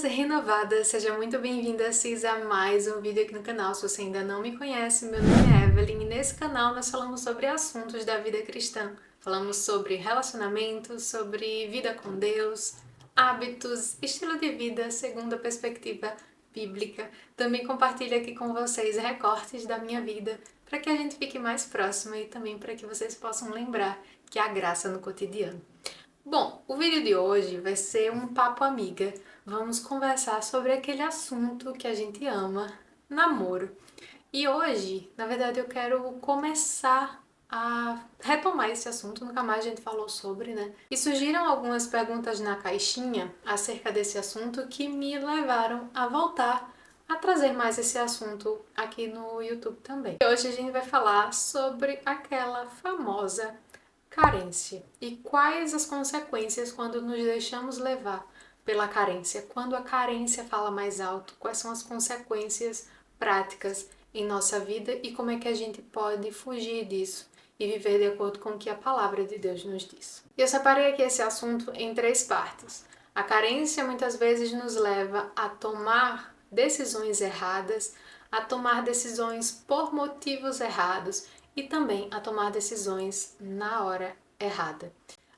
Renovada, seja muito bem-vinda, Cis, a mais um vídeo aqui no canal. Se você ainda não me conhece, meu nome é Evelyn e nesse canal nós falamos sobre assuntos da vida cristã. Falamos sobre relacionamentos, sobre vida com Deus, hábitos, estilo de vida segundo a perspectiva bíblica. Também compartilho aqui com vocês recortes da minha vida para que a gente fique mais próxima e também para que vocês possam lembrar que há graça no cotidiano. Bom, o vídeo de hoje vai ser um papo amiga. Vamos conversar sobre aquele assunto que a gente ama, namoro. E hoje, na verdade, eu quero começar a retomar esse assunto, nunca mais a gente falou sobre, né? E surgiram algumas perguntas na caixinha acerca desse assunto que me levaram a voltar a trazer mais esse assunto aqui no YouTube também. E hoje a gente vai falar sobre aquela famosa carência. E quais as consequências quando nos deixamos levar pela carência? Quando a carência fala mais alto, quais são as consequências práticas em nossa vida e como é que a gente pode fugir disso e viver de acordo com o que a palavra de Deus nos diz. Eu separei aqui esse assunto em 3 partes. A carência muitas vezes nos leva a tomar decisões erradas, a tomar decisões por motivos errados e também a tomar decisões na hora errada.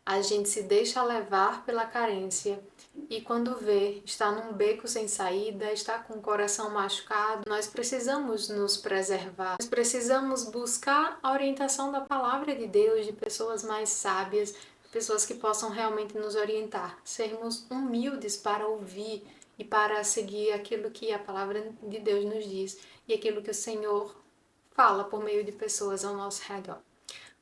A gente se deixa levar pela carência e quando vê, está num beco sem saída, está com o coração machucado, nós precisamos nos preservar. Nós precisamos buscar a orientação da palavra de Deus, de pessoas mais sábias, pessoas que possam realmente nos orientar. Sermos humildes para ouvir e para seguir aquilo que a palavra de Deus nos diz e aquilo que o Senhor fala por meio de pessoas ao nosso redor.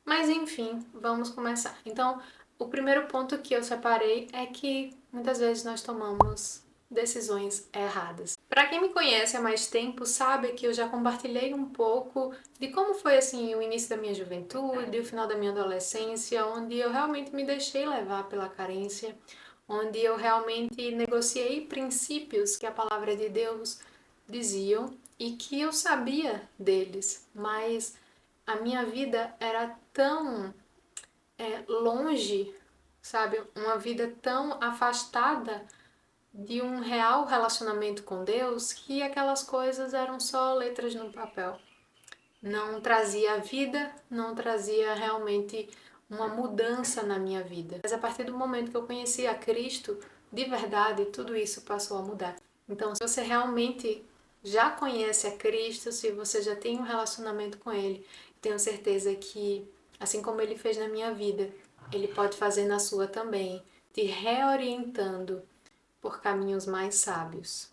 Mas enfim, vamos começar. Então, o primeiro ponto que eu separei é que muitas vezes nós tomamos decisões erradas. Para quem me conhece há mais tempo, sabe que eu já compartilhei um pouco de como foi assim o início da minha juventude, o final da minha adolescência, onde eu realmente me deixei levar pela carência, onde eu realmente negociei princípios que a palavra de Deus diziam e que eu sabia deles, mas a minha vida era tão longe, sabe? Uma vida tão afastada de um real relacionamento com Deus que aquelas coisas eram só letras no papel. Não trazia vida, não trazia realmente uma mudança na minha vida. Mas a partir do momento que eu conheci a Cristo, de verdade, tudo isso passou a mudar. Então, se você realmente já conhece a Cristo, se você já tem um relacionamento com Ele, tenho certeza que, assim como Ele fez na minha vida, Ele pode fazer na sua também, te reorientando por caminhos mais sábios.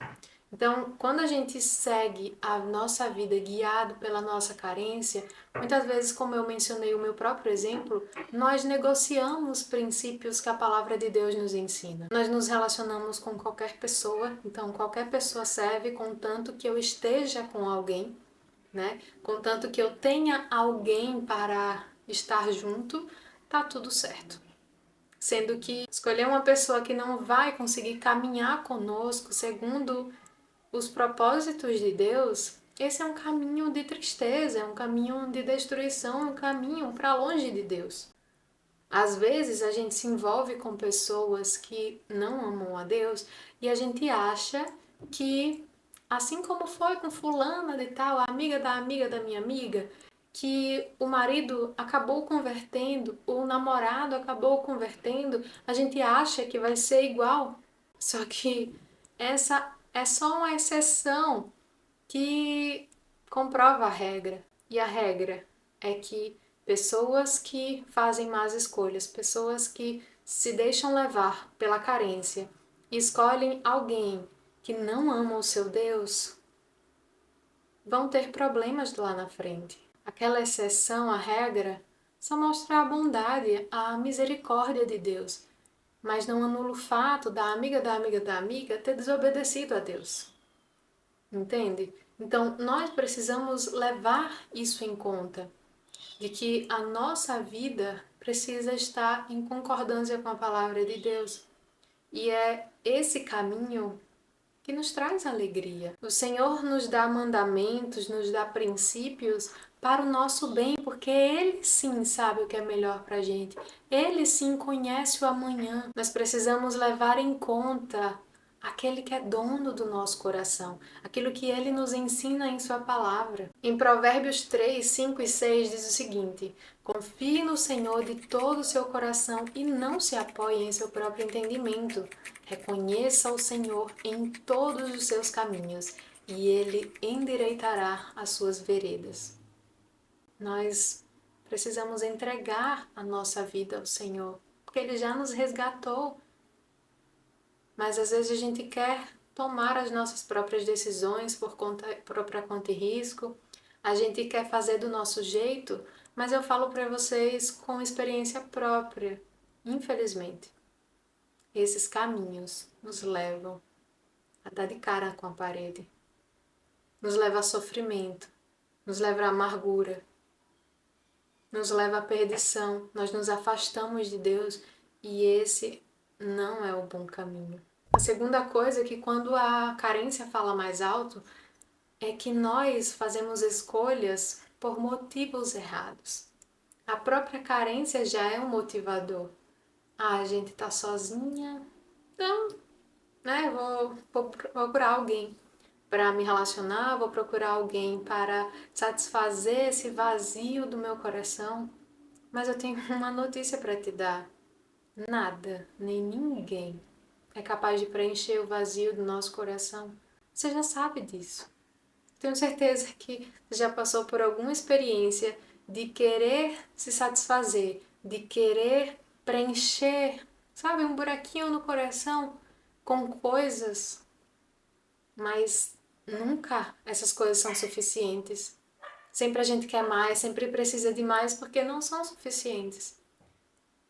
Então, quando a gente segue a nossa vida guiado pela nossa carência, muitas vezes, como eu mencionei o meu próprio exemplo, nós negociamos princípios que a palavra de Deus nos ensina. Nós nos relacionamos com qualquer pessoa, então qualquer pessoa serve contanto que eu esteja com alguém, né? Contanto que eu tenha alguém para estar junto, tá tudo certo. Sendo que escolher uma pessoa que não vai conseguir caminhar conosco segundo os propósitos de Deus, esse é um caminho de tristeza, é um caminho de destruição, é um caminho para longe de Deus. Às vezes a gente se envolve com pessoas que não amam a Deus e a gente acha que, assim como foi com fulana de tal, a amiga da minha amiga, que o marido acabou convertendo, o namorado acabou convertendo, a gente acha que vai ser igual. Só que essa é só uma exceção que comprova a regra. E a regra é que pessoas que fazem más escolhas, pessoas que se deixam levar pela carência e escolhem alguém que não ama o seu Deus, vão ter problemas lá na frente. Aquela exceção à regra só mostra a bondade, a misericórdia de Deus, mas não anula o fato da amiga ter desobedecido a Deus. Entende? Então, nós precisamos levar isso em conta, de que a nossa vida precisa estar em concordância com a palavra de Deus. E é esse caminho que nos traz alegria. O Senhor nos dá mandamentos, nos dá princípios para o nosso bem, porque Ele sim sabe o que é melhor para a gente. Ele sim conhece o amanhã. Nós precisamos levar em conta aquele que é dono do nosso coração, aquilo que ele nos ensina em sua palavra. Em Provérbios 3, 5 e 6 diz o seguinte: confie no Senhor de todo o seu coração e não se apoie em seu próprio entendimento. Reconheça o Senhor em todos os seus caminhos e ele endireitará as suas veredas. Nós precisamos entregar a nossa vida ao Senhor, porque ele já nos resgatou. Mas às vezes a gente quer tomar as nossas próprias decisões por própria conta e risco. A gente quer fazer do nosso jeito, mas eu falo para vocês com experiência própria. Infelizmente, esses caminhos nos levam a dar de cara com a parede. Nos leva a sofrimento, nos leva a amargura, nos leva à perdição. Nós nos afastamos de Deus e esse não é o bom caminho. A segunda coisa é que quando a carência fala mais alto, é que nós fazemos escolhas por motivos errados. A própria carência já é um motivador. Ah, a gente tá sozinha, então, né, vou procurar alguém para me relacionar, vou procurar alguém para satisfazer esse vazio do meu coração. Mas eu tenho uma notícia para te dar. Nada, nem ninguém é capaz de preencher o vazio do nosso coração. Você já sabe disso. Tenho certeza que você já passou por alguma experiência de querer se satisfazer, de querer preencher, sabe, um buraquinho no coração com coisas, mas nunca essas coisas são suficientes. Sempre a gente quer mais, sempre precisa de mais porque não são suficientes.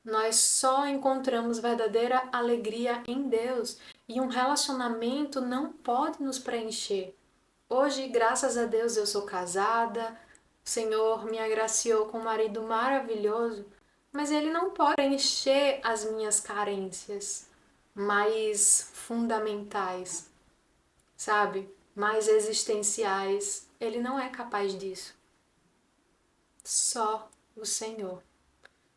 Nós só encontramos verdadeira alegria em Deus e um relacionamento não pode nos preencher. Hoje, graças a Deus, eu sou casada, o Senhor me agraciou com um marido maravilhoso, mas ele não pode preencher as minhas carências mais fundamentais, sabe? Mais existenciais. Ele não é capaz disso. Só o Senhor.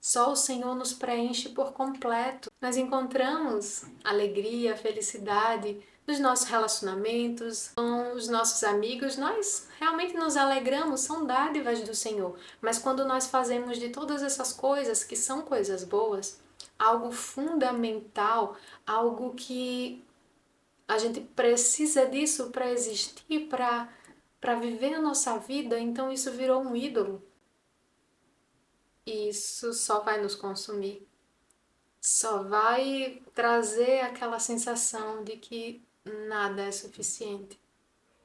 Só o Senhor nos preenche por completo. Nós encontramos alegria, felicidade nos nossos relacionamentos, com os nossos amigos. Nós realmente nos alegramos, são dádivas do Senhor. Mas quando nós fazemos de todas essas coisas, que são coisas boas, algo fundamental, algo que a gente precisa disso para existir, para viver a nossa vida, então isso virou um ídolo. Isso só vai nos consumir, só vai trazer aquela sensação de que nada é suficiente.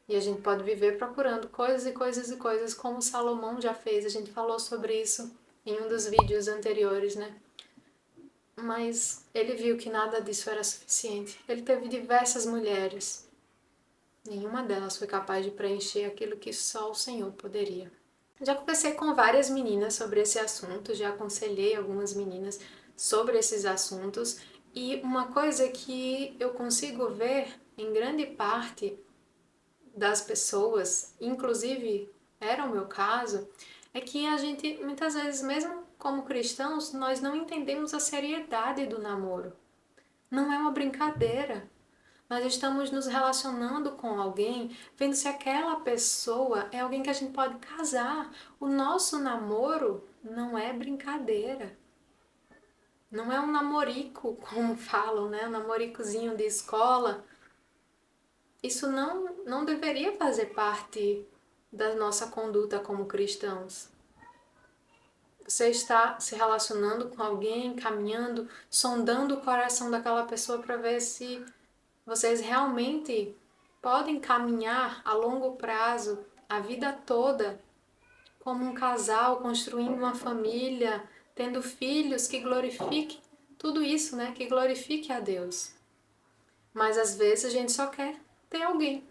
E a gente pode viver procurando coisas e coisas e coisas, como Salomão já fez, a gente falou sobre isso em um dos vídeos anteriores, né? Mas ele viu que nada disso era suficiente. Ele teve diversas mulheres, nenhuma delas foi capaz de preencher aquilo que só o Senhor poderia. Já conversei com várias meninas sobre esse assunto, já aconselhei algumas meninas sobre esses assuntos e uma coisa que eu consigo ver em grande parte das pessoas, inclusive era o meu caso, é que a gente muitas vezes, mesmo como cristãos, nós não entendemos a seriedade do namoro. Não é uma brincadeira. Nós estamos nos relacionando com alguém, vendo se aquela pessoa é alguém que a gente pode casar. O nosso namoro não é brincadeira. Não é um namorico, como falam, né? Um namoricozinho de escola. Isso não deveria fazer parte da nossa conduta como cristãos. Você está se relacionando com alguém, caminhando, sondando o coração daquela pessoa para ver se vocês realmente podem caminhar a longo prazo, a vida toda, como um casal, construindo uma família, tendo filhos que glorifiquem tudo isso, né? Que glorifique a Deus. Mas às vezes a gente só quer ter alguém.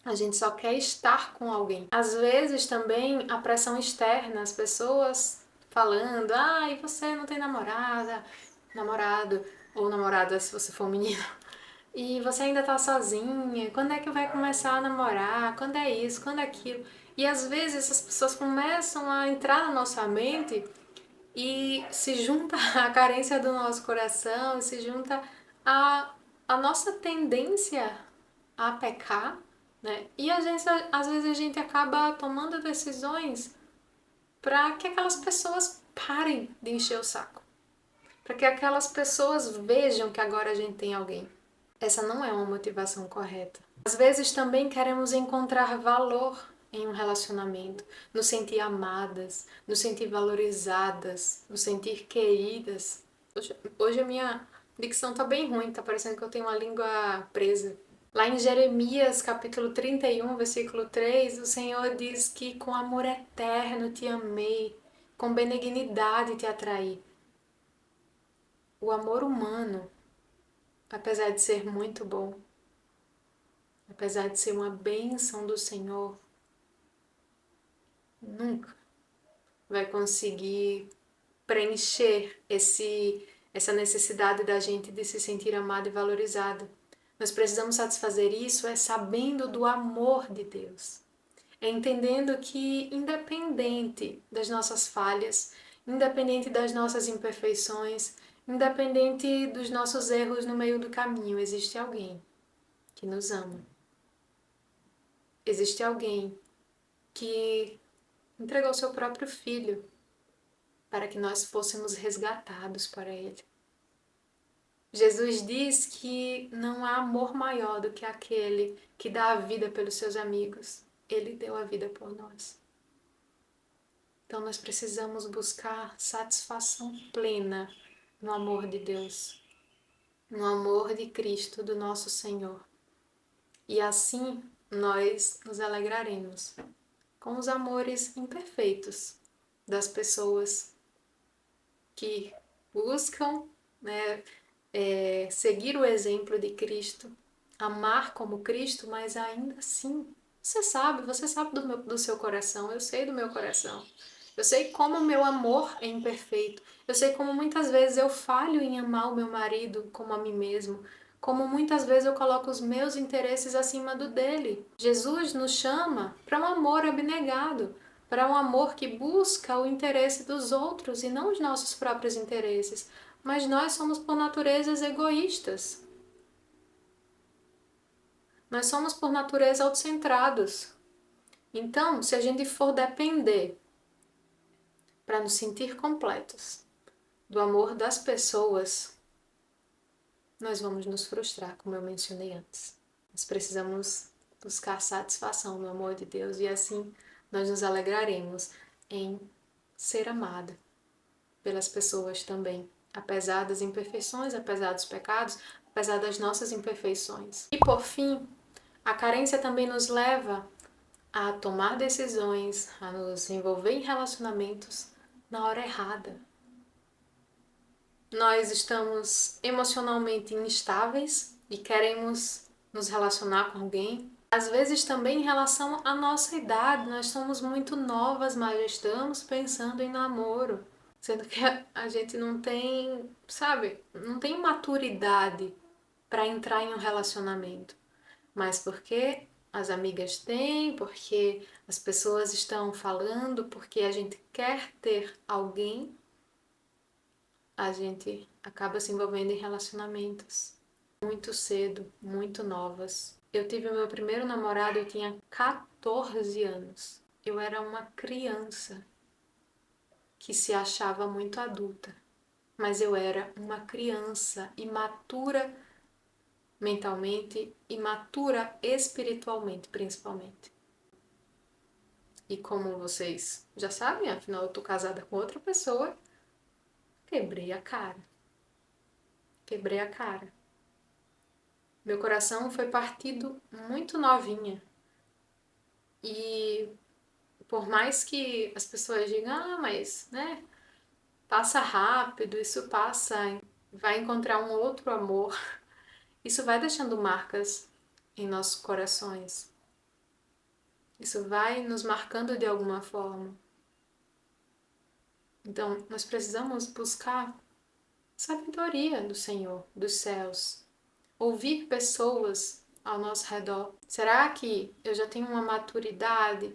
A gente só quer estar com alguém. Às vezes também a pressão externa, as pessoas falando, e você não tem namorada, namorado, ou namorada se você for um menino. E você ainda tá sozinha, quando é que vai começar a namorar, quando é isso, quando é aquilo. E às vezes essas pessoas começam a entrar na nossa mente e se junta à carência do nosso coração, se junta a a nossa tendência a pecar, né? E às vezes a gente acaba tomando decisões para que aquelas pessoas parem de encher o saco, para que aquelas pessoas vejam que agora a gente tem alguém. Essa não é uma motivação correta. Às vezes também queremos encontrar valor em um relacionamento, nos sentir amadas, nos sentir valorizadas, nos sentir queridas. Hoje a minha dicção tá bem ruim, tá parecendo que eu tenho uma língua presa. Lá em Jeremias, capítulo 31, versículo 3, o Senhor diz que com amor eterno te amei, com benignidade te atraí. O amor humano, apesar de ser muito bom, apesar de ser uma bênção do Senhor, nunca vai conseguir preencher essa necessidade da gente de se sentir amado e valorizado. Nós precisamos satisfazer isso sabendo do amor de Deus. É entendendo que, independente das nossas falhas, independente das nossas imperfeições, independente dos nossos erros no meio do caminho, existe alguém que nos ama. Existe alguém que entregou seu próprio filho para que nós fôssemos resgatados para ele. Jesus diz que não há amor maior do que aquele que dá a vida pelos seus amigos. Ele deu a vida por nós. Então nós precisamos buscar satisfação plena no amor de Deus, no amor de Cristo, do nosso Senhor. E assim nós nos alegraremos com os amores imperfeitos das pessoas que buscam, né, seguir o exemplo de Cristo, amar como Cristo, mas ainda assim, você sabe do seu coração, eu sei do meu coração. Eu sei como o meu amor é imperfeito. Eu sei como muitas vezes eu falho em amar o meu marido como a mim mesmo. Como muitas vezes eu coloco os meus interesses acima do dele. Jesus nos chama para um amor abnegado, para um amor que busca o interesse dos outros e não os nossos próprios interesses. Mas nós somos por natureza egoístas. Nós somos por natureza autocentrados. Então, se a gente for depender para nos sentir completos do amor das pessoas, nós vamos nos frustrar, como eu mencionei antes. Nós precisamos buscar satisfação no amor de Deus e assim nós nos alegraremos em ser amada pelas pessoas também, apesar das imperfeições, apesar dos pecados, apesar das nossas imperfeições. E por fim, a carência também nos leva a tomar decisões, a nos envolver em relacionamentos na hora errada. Nós estamos emocionalmente instáveis e queremos nos relacionar com alguém. Às vezes também em relação à nossa idade, nós somos muito novas, mas já estamos pensando em namoro. Sendo que a gente não tem, sabe, não tem maturidade para entrar em um relacionamento. Mas porque as amigas têm, porque as pessoas estão falando, porque a gente quer ter alguém, a gente acaba se envolvendo em relacionamentos muito cedo, muito novas. Eu tive o meu primeiro namorado, eu tinha 14 anos. Eu era uma criança que se achava muito adulta, mas eu era uma criança imatura mentalmente, imatura espiritualmente, principalmente. E como vocês já sabem, afinal eu tô casada com outra pessoa, quebrei a cara. Quebrei a cara. Meu coração foi partido muito novinha. E por mais que as pessoas digam, mas, né, passa rápido, isso passa, vai encontrar um outro amor. Isso vai deixando marcas em nossos corações. Isso vai nos marcando de alguma forma. Então, nós precisamos buscar sabedoria do Senhor, dos céus. Ouvir pessoas ao nosso redor. Será que eu já tenho uma maturidade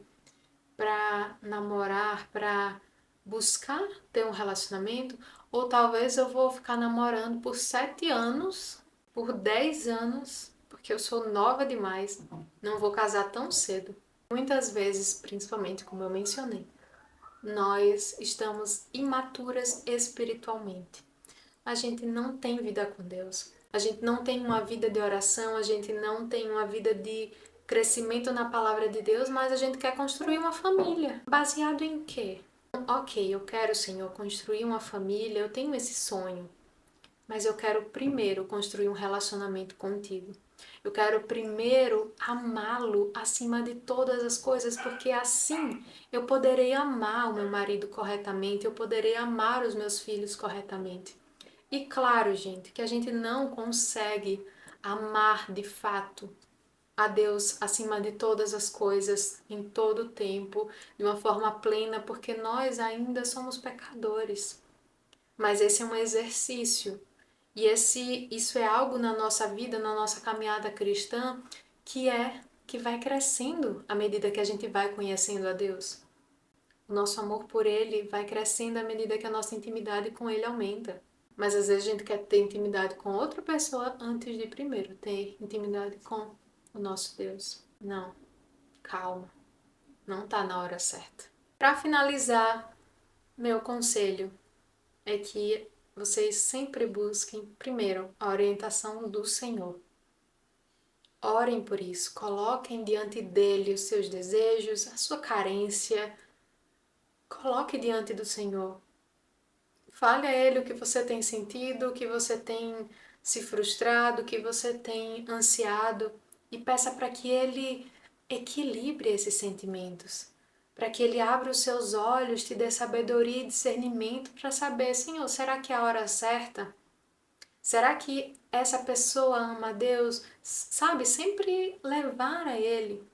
para namorar, para buscar ter um relacionamento? Ou talvez eu vou ficar namorando por 7 anos por 10 anos, porque eu sou nova demais, não vou casar tão cedo. Muitas vezes, principalmente como eu mencionei, nós estamos imaturas espiritualmente. A gente não tem vida com Deus. A gente não tem uma vida de oração, a gente não tem uma vida de crescimento na palavra de Deus, mas a gente quer construir uma família. Baseado em quê? Ok, eu quero, Senhor, construir uma família, eu tenho esse sonho, mas eu quero primeiro construir um relacionamento contigo. Eu quero primeiro amá-lo acima de todas as coisas, porque assim eu poderei amar o meu marido corretamente, eu poderei amar os meus filhos corretamente. E claro, gente, que a gente não consegue amar de fato a Deus acima de todas as coisas, em todo o tempo, de uma forma plena, porque nós ainda somos pecadores. Mas esse é um exercício. E isso é algo na nossa vida, na nossa caminhada cristã, que vai crescendo à medida que a gente vai conhecendo a Deus. O nosso amor por Ele vai crescendo à medida que a nossa intimidade com Ele aumenta. Mas às vezes a gente quer ter intimidade com outra pessoa antes de primeiro ter intimidade com o nosso Deus. Não, calma, não tá na hora certa. Para finalizar, meu conselho é que vocês sempre busquem primeiro a orientação do Senhor. Orem por isso, coloquem diante dele os seus desejos, a sua carência. Coloque diante do Senhor. Fale a Ele o que você tem sentido, o que você tem se frustrado, o que você tem ansiado e peça para que Ele equilibre esses sentimentos, para que Ele abra os seus olhos, te dê sabedoria e discernimento para saber, Senhor, será que é a hora certa? Será que essa pessoa ama a Deus? Sabe, sempre levar a Ele,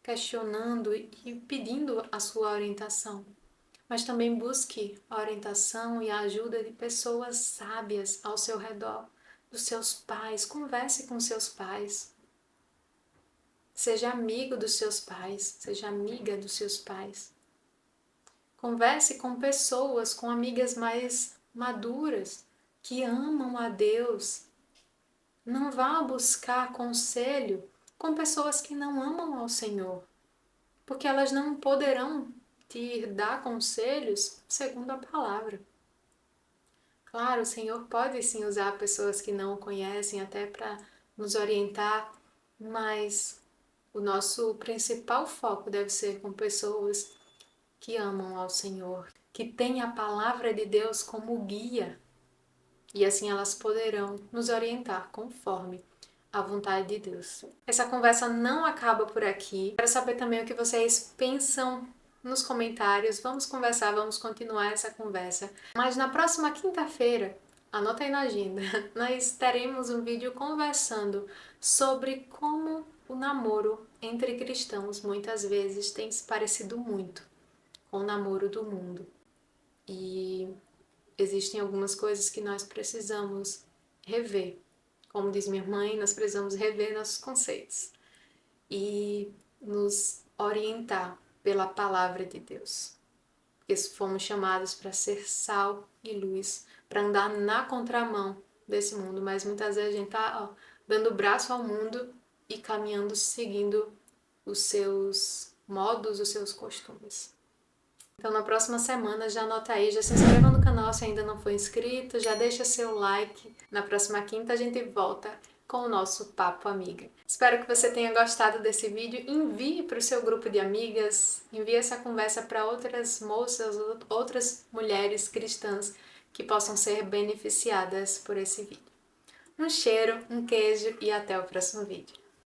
questionando e pedindo a sua orientação. Mas também busque a orientação e a ajuda de pessoas sábias ao seu redor, dos seus pais. Converse com seus pais. Seja amigo dos seus pais, seja amiga dos seus pais. Converse com pessoas, com amigas mais maduras, que amam a Deus. Não vá buscar conselho com pessoas que não amam ao Senhor, porque elas não poderão te dar conselhos segundo a palavra. Claro, o Senhor pode sim usar pessoas que não o conhecem até para nos orientar, mas o nosso principal foco deve ser com pessoas que amam ao Senhor, que têm a palavra de Deus como guia, e assim elas poderão nos orientar conforme a vontade de Deus. Essa conversa não acaba por aqui. Quero saber também o que vocês pensam nos comentários. Vamos conversar, vamos continuar essa conversa. Mas na próxima quinta-feira, anota aí na agenda, nós teremos um vídeo conversando sobre como o namoro entre cristãos muitas vezes tem se parecido muito com o namoro do mundo. E existem algumas coisas que nós precisamos rever. Como diz minha mãe, nós precisamos rever nossos conceitos e nos orientar pela palavra de Deus. Porque fomos chamados para ser sal e luz, para andar na contramão desse mundo, mas muitas vezes a gente está dando o braço ao mundo e caminhando seguindo os seus modos, os seus costumes. Então na próxima semana já anota aí, já se inscreva no canal se ainda não for inscrito, já deixa seu like. Na próxima quinta a gente volta com o nosso Papo Amiga. Espero que você tenha gostado desse vídeo, envie para o seu grupo de amigas, envie essa conversa para outras moças, outras mulheres cristãs que possam ser beneficiadas por esse vídeo. Um cheiro, um queijo e até o próximo vídeo.